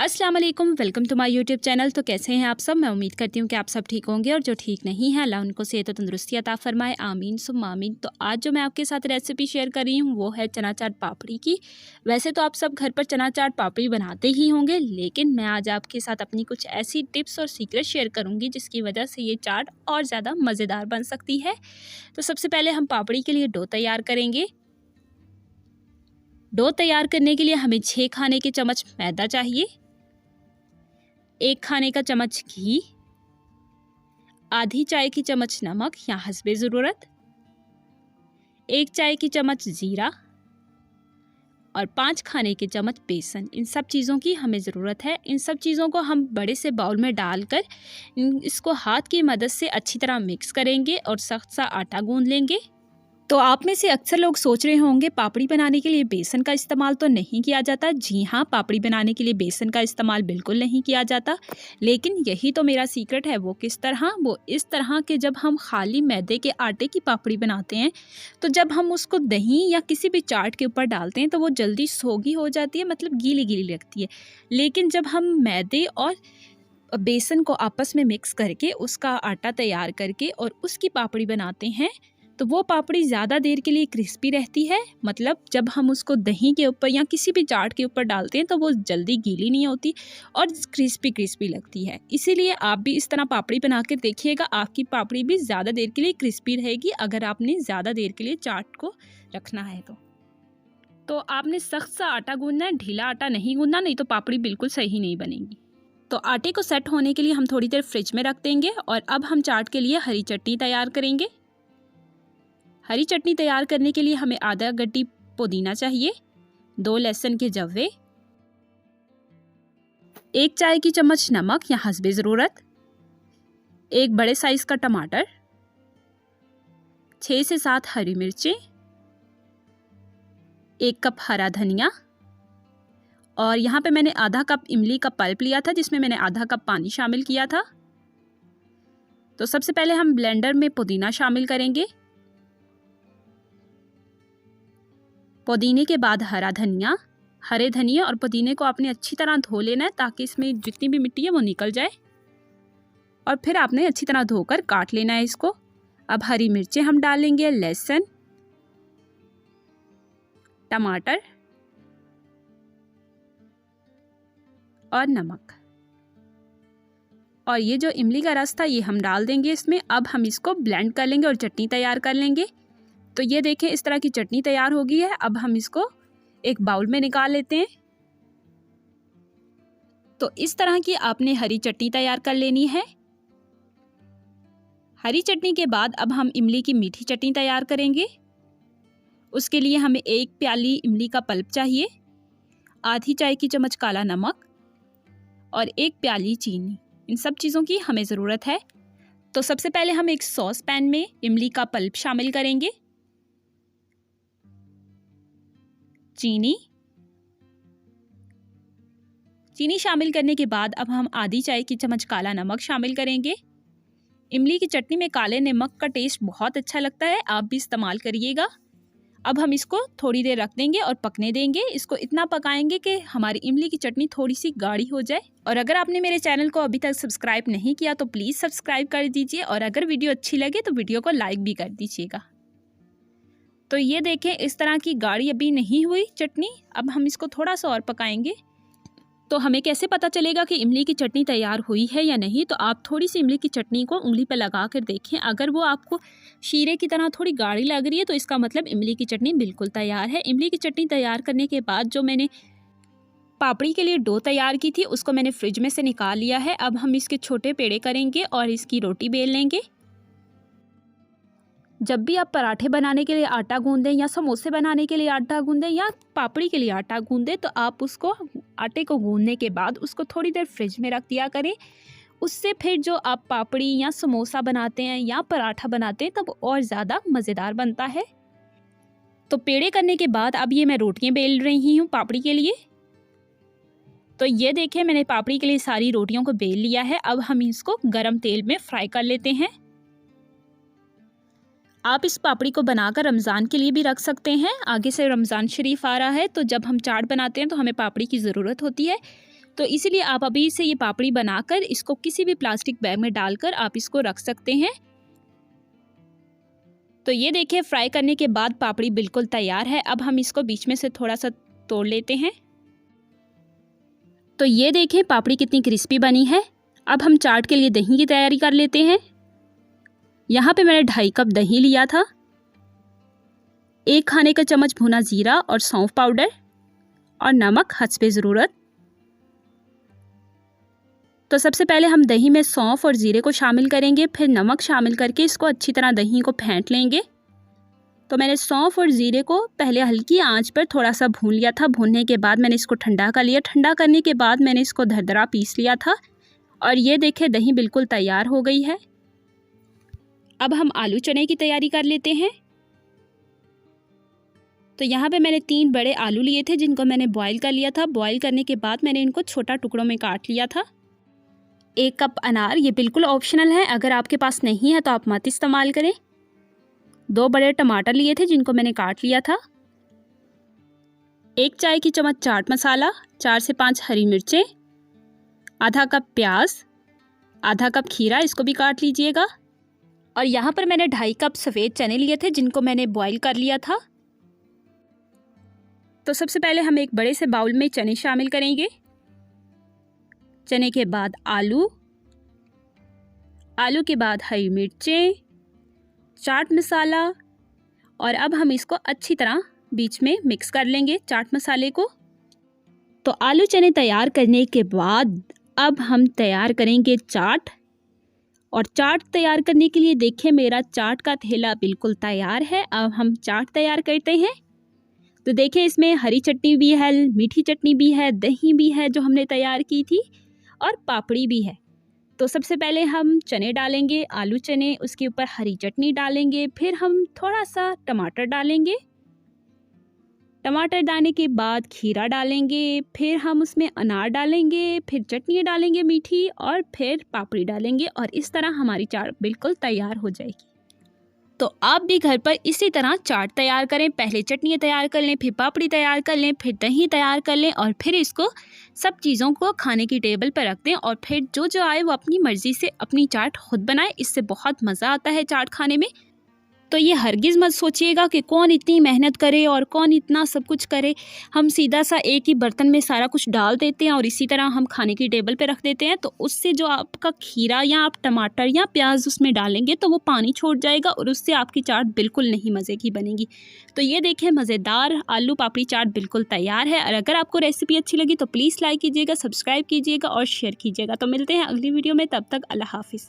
अस्सलाम वालेकुम, welcome to my YouTube channel. तो कैसे हैं आप सब? मैं उम्मीद करती हूँ कि आप सब ठीक होंगे और जो ठीक नहीं है अल्लाह उनको सेहत और तंदुरुस्ती अता फरमाए, आमीन सुम्मा आमीन। तो आज जो मैं आपके साथ रेसिपी शेयर कर रही हूँ वो है चना चाट पापड़ी की। वैसे तो आप सब घर पर चना चाट पापड़ी बनाते ही होंगे, लेकिन मैं आज आपके साथ अपनी कुछ ऐसी टिप्स और सीक्रेट शेयर करूँगी जिसकी वजह से ये चाट और ज़्यादा मज़ेदार बन सकती है। तो सबसे पहले हम पापड़ी के लिए डो तैयार करेंगे। डो तैयार करने के लिए हमें 6 खाने के चम्मच मैदा चाहिए, 1 खाने का चम्मच घी, आधी चाय की चम्मच नमक या हस्बे ज़रूरत, 1 चाय की चम्मच जीरा और 5 खाने के चम्मच बेसन। इन सब चीज़ों की हमें ज़रूरत है। इन सब चीज़ों को हम बड़े से बाउल में डालकर इसको हाथ की मदद से अच्छी तरह मिक्स करेंगे और सख्त सा आटा गूंद लेंगे। तो आप में से अक्सर लोग सोच रहे होंगे पापड़ी बनाने के लिए बेसन का इस्तेमाल तो नहीं किया जाता। जी हाँ, पापड़ी बनाने के लिए बेसन का इस्तेमाल बिल्कुल नहीं किया जाता, लेकिन यही तो मेरा सीक्रेट है। वो किस तरह? वो इस तरह कि जब हम खाली मैदे के आटे की पापड़ी बनाते हैं तो जब हम उसको दही या किसी भी चाट के ऊपर डालते हैं तो वो जल्दी सोगी हो जाती है, मतलब गीली गीली लगती है। लेकिन जब हम मैदे और बेसन को आपस में मिक्स करके उसका आटा तैयार करके और उसकी पापड़ी बनाते हैं तो वो पापड़ी ज़्यादा देर के लिए क्रिस्पी रहती है। मतलब जब हम उसको दही के ऊपर या किसी भी चाट के ऊपर डालते हैं तो वो जल्दी गीली नहीं होती और क्रिस्पी क्रिस्पी लगती है। इसीलिए आप भी इस तरह पापड़ी बना के देखिएगा, आपकी पापड़ी भी ज़्यादा देर के लिए क्रिस्पी रहेगी अगर आपने ज़्यादा देर के लिए चाट को रखना है तो आपने सख्त सा आटा गूंदना है, ढीला आटा नहीं गूंदना, नहीं तो पापड़ी बिल्कुल सही नहीं बनेगी। तो आटे को सेट होने के लिए हम थोड़ी देर फ्रिज में रख देंगे और अब हम चाट के लिए हरी चटनी तैयार करेंगे। हरी चटनी तैयार करने के लिए हमें आधा गड्डी पुदीना चाहिए, 2 लहसुन के जव्वे, 1 चाय की चम्मच नमक या हस्बे ज़रूरत, 1 बड़े साइज का टमाटर, 6 से 7 हरी मिर्चें, 1 कप हरा धनिया और यहाँ पे मैंने आधा कप इमली का पल्प लिया था जिसमें मैंने आधा कप पानी शामिल किया था। तो सबसे पहले हम ब्लेंडर में पुदीना शामिल करेंगे, पुदीने के बाद हरा धनिया। हरे धनिया और पुदीने को आपने अच्छी तरह धो लेना है ताकि इसमें जितनी भी मिट्टी है वो निकल जाए और फिर आपने अच्छी तरह धोकर काट लेना है इसको। अब हरी मिर्चें हम डालेंगे, लहसुन, टमाटर और नमक और ये जो इमली का रस था ये हम डाल देंगे इसमें। अब हम इसको ब्लेंड कर लेंगे और चटनी तैयार कर लेंगे। तो ये देखें, इस तरह की चटनी तैयार हो गई है। अब हम इसको एक बाउल में निकाल लेते हैं। तो इस तरह की आपने हरी चटनी तैयार कर लेनी है। हरी चटनी के बाद अब हम इमली की मीठी चटनी तैयार करेंगे। उसके लिए हमें 1 प्याली इमली का पल्प चाहिए, आधी चाय की चम्मच काला नमक और 1 प्याली चीनी। इन सब चीज़ों की हमें ज़रूरत है। तो सबसे पहले हम एक सॉस पैन में इमली का पल्प शामिल करेंगे, चीनी शामिल करने के बाद अब हम आधी चाय की चम्मच काला नमक शामिल करेंगे। इमली की चटनी में काले नमक का टेस्ट बहुत अच्छा लगता है, आप भी इस्तेमाल करिएगा। अब हम इसको थोड़ी देर रख देंगे और पकने देंगे। इसको इतना पकाएंगे कि हमारी इमली की चटनी थोड़ी सी गाढ़ी हो जाए। और अगर आपने मेरे चैनल को अभी तक सब्सक्राइब नहीं किया तो प्लीज़ सब्सक्राइब कर दीजिए और अगर वीडियो अच्छी लगे तो वीडियो को लाइक भी कर दीजिएगा। तो ये देखें, इस तरह की गाढ़ी अभी नहीं हुई चटनी। अब हम इसको थोड़ा सा और पकाएंगे। तो हमें कैसे पता चलेगा कि इमली की चटनी तैयार हुई है या नहीं? तो आप थोड़ी सी इमली की चटनी को उंगली पर लगा कर देखें। अगर वो आपको शीरे की तरह थोड़ी गाढ़ी लग रही है तो इसका मतलब इमली की चटनी बिल्कुल तैयार है। इमली की चटनी तैयार करने के बाद जो मैंने पापड़ी के लिए डो तैयार की थी उसको मैंने फ्रिज में से निकाल लिया है। अब हम इसके छोटे पेड़े करेंगे और इसकी रोटी बेल लेंगे। जब भी आप पराठे बनाने के लिए आटा गूंदें या समोसे बनाने के लिए आटा गूंदें या पापड़ी के लिए आटा गूंदें तो आप उसको आटे को गूंदने के बाद उसको थोड़ी देर फ्रिज में रख दिया करें। उससे फिर जो आप पापड़ी या समोसा बनाते हैं या पराठा बनाते हैं तब और ज़्यादा मज़ेदार बनता है। तो पेड़े करने के बाद अब ये मैं रोटियां बेल रही हूँ पापड़ी के लिए। तो ये देखें, मैंने पापड़ी के लिए सारी रोटियों को बेल लिया है। अब हम इसको गरम तेल में फ्राई कर लेते हैं। आप इस पापड़ी को बनाकर रमज़ान के लिए भी रख सकते हैं। आगे से रमज़ान शरीफ आ रहा है तो जब हम चाट बनाते हैं तो हमें पापड़ी की ज़रूरत होती है। तो इसीलिए आप अभी से ये पापड़ी बनाकर इसको किसी भी प्लास्टिक बैग में डालकर आप इसको रख सकते हैं। तो ये देखिए फ्राई करने के बाद पापड़ी बिल्कुल तैयार है। अब हम इसको बीच में से थोड़ा सा तोड़ लेते हैं। तो ये देखें पापड़ी कितनी क्रिस्पी बनी है। अब हम चाट के लिए दही की तैयारी कर लेते हैं। यहाँ पे मैंने 2.5 कप दही लिया था, 1 खाने का चम्मच भुना जीरा और सौंफ पाउडर और नमक हस्बे ज़रूरत। तो सबसे पहले हम दही में सौंफ और जीरे को शामिल करेंगे, फिर नमक शामिल करके इसको अच्छी तरह दही को फेंट लेंगे। तो मैंने सौंफ और जीरे को पहले हल्की आंच पर थोड़ा सा भून लिया था। भूनने के बाद मैंने इसको ठंडा कर लिया। ठंडा करने के बाद मैंने इसको दरदरा पीस लिया था और ये देखिए दही बिल्कुल तैयार हो गई है। अब हम आलू चने की तैयारी कर लेते हैं। तो यहाँ पे मैंने 3 बड़े आलू लिए थे जिनको मैंने बॉईल कर लिया था। बॉईल करने के बाद मैंने इनको छोटा टुकड़ों में काट लिया था। 1 कप अनार, ये बिल्कुल ऑप्शनल है, अगर आपके पास नहीं है तो आप मत इस्तेमाल करें। 2 बड़े टमाटर लिए थे जिनको मैंने काट लिया था। 1 चाय की चम्मच चाट मसाला, 4 से 5 हरी मिर्चें, आधा कप प्याज, आधा कप खीरा, इसको भी काट लीजिएगा। और यहाँ पर मैंने 2.5 कप सफ़ेद चने लिए थे जिनको मैंने बॉईल कर लिया था। तो सबसे पहले हम एक बड़े से बाउल में चने शामिल करेंगे। चने के बाद आलू, आलू के बाद हरी मिर्चें, चाट मसाला और अब हम इसको अच्छी तरह बीच में मिक्स कर लेंगे चाट मसाले को। तो आलू चने तैयार करने के बाद अब हम तैयार करेंगे चाट। और चाट तैयार करने के लिए देखिए मेरा चाट का थैला बिल्कुल तैयार है। अब हम चाट तैयार करते हैं। तो देखिए इसमें हरी चटनी भी है, मीठी चटनी भी है, दही भी है जो हमने तैयार की थी और पापड़ी भी है। तो सबसे पहले हम चने डालेंगे, आलू चने, उसके ऊपर हरी चटनी डालेंगे, फिर हम थोड़ा सा टमाटर डालेंगे। टमाटर डालने के बाद खीरा डालेंगे, फिर हम उसमें अनार डालेंगे, फिर चटनी डालेंगे मीठी और फिर पापड़ी डालेंगे और इस तरह हमारी चाट बिल्कुल तैयार हो जाएगी। तो आप भी घर पर इसी तरह चाट तैयार करें। पहले चटनी तैयार कर लें, फिर पापड़ी तैयार कर लें, फिर दही तैयार कर लें और फिर इसको सब चीज़ों को खाने की टेबल पर रख दें और फिर जो जो आए वो अपनी मर्ज़ी से अपनी चाट खुद बनाए। इससे बहुत मज़ा आता है चाट खाने में। तो ये हरगिज़ मत सोचिएगा कि कौन इतनी मेहनत करे और कौन इतना सब कुछ करे। हम सीधा सा एक ही बर्तन में सारा कुछ डाल देते हैं और इसी तरह हम खाने की टेबल पे रख देते हैं। तो उससे जो आपका खीरा या आप टमाटर या प्याज उसमें डालेंगे तो वो पानी छोड़ जाएगा और उससे आपकी चाट बिल्कुल नहीं मज़े की बनेगी। तो ये देखिए मज़ेदार आलू पापड़ी चाट बिल्कुल तैयार है। और अगर आपको रेसिपी अच्छी लगी तो प्लीज़ लाइक कीजिएगा, सब्सक्राइब कीजिएगा और शेयर कीजिएगा। तो मिलते हैं अगली वीडियो में, तब तक अल्लाह हाफिज़।